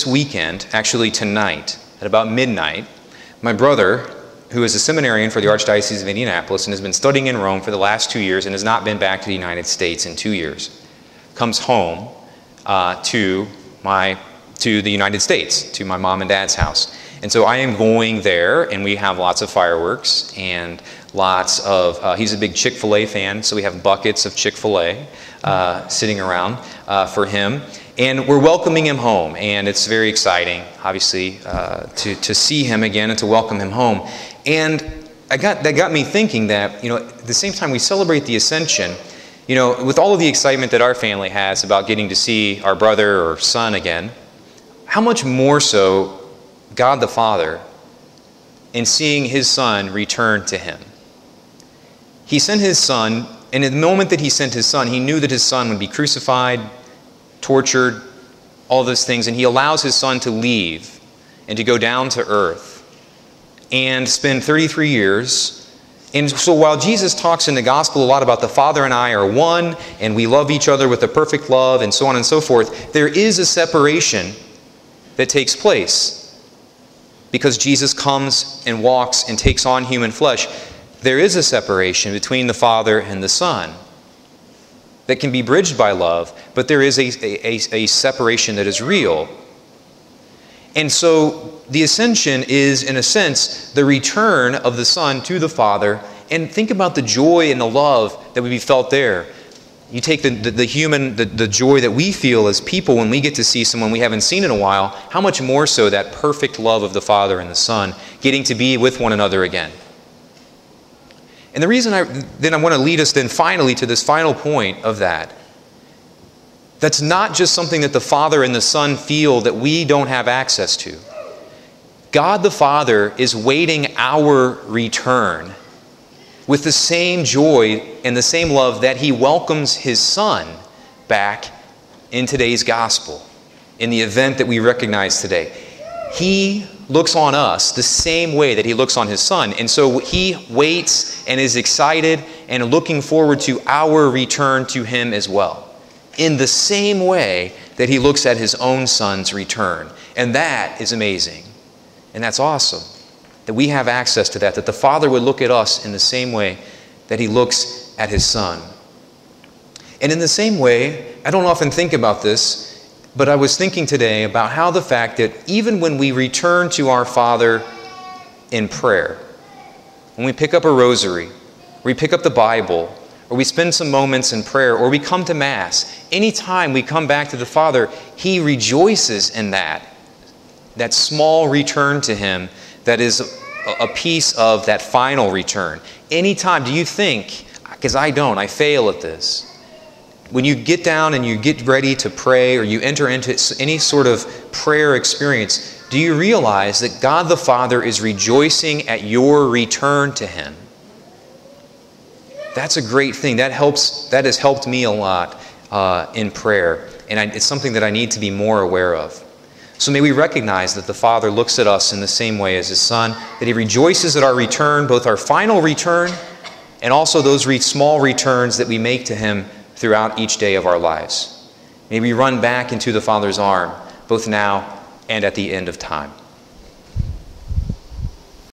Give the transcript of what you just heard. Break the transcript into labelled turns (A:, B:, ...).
A: weekend, actually tonight, at about midnight, my brother, who is a seminarian for the Archdiocese of Indianapolis and has been studying in Rome for the last 2 years and has not been back to the United States in 2 years, comes home to the United States, to my mom and dad's house. And so I am going there, and we have lots of fireworks and lots of, he's a big Chick-fil-A fan, so we have buckets of Chick-fil-A sitting around for him. And we're welcoming him home, and it's very exciting, obviously, to see him again and to welcome him home. And that got me thinking that, at the same time we celebrate the Ascension, with all of the excitement that our family has about getting to see our brother or son again, how much more so God the Father in seeing His Son return to Him. He sent His Son, and in the moment that He sent His Son, He knew that His Son would be crucified, tortured, all those things, and He allows His Son to leave and to go down to earth and spend 33 years. And so while Jesus talks in the gospel a lot about the Father and I are one, and we love each other with a perfect love, and so on and so forth, there is a separation that takes place because Jesus comes and walks and takes on human flesh. There is a separation between the Father and the Son that can be bridged by love, but there is a separation that is real. And so the Ascension is, in a sense, the return of the Son to the Father. And think about the joy and the love that would be felt there. You take the joy that we feel as people when we get to see someone we haven't seen in a while, how much more so that perfect love of the Father and the Son getting to be with one another again. And the reason I want to lead us then finally to this final point of that's not just something that the Father and the Son feel that we don't have access to. God the Father is waiting our return with the same joy and the same love that He welcomes His Son back in today's gospel, in the event that we recognize today. He looks on us the same way that He looks on His Son. And so He waits and is excited and looking forward to our return to Him as well, in the same way that He looks at His own Son's return. And that is amazing. And that's awesome, that we have access to that the Father would look at us in the same way that He looks at His Son. And in the same way, I don't often think about this, but I was thinking today about how the fact that even when we return to our Father in prayer, when we pick up a rosary, we pick up the Bible, or we spend some moments in prayer, or we come to Mass, anytime we come back to the Father, He rejoices in that small return to Him that is a piece of that final return. Anytime, do you think, because I don't, I fail at this, when you get down and you get ready to pray or you enter into any sort of prayer experience, do you realize that God the Father is rejoicing at your return to Him? That's a great thing. That has helped me a lot in prayer, and it's something that I need to be more aware of. So may we recognize that the Father looks at us in the same way as His Son, that He rejoices at our return, both our final return and also those small returns that we make to Him throughout each day of our lives. May we run back into the Father's arm, both now and at the end of time.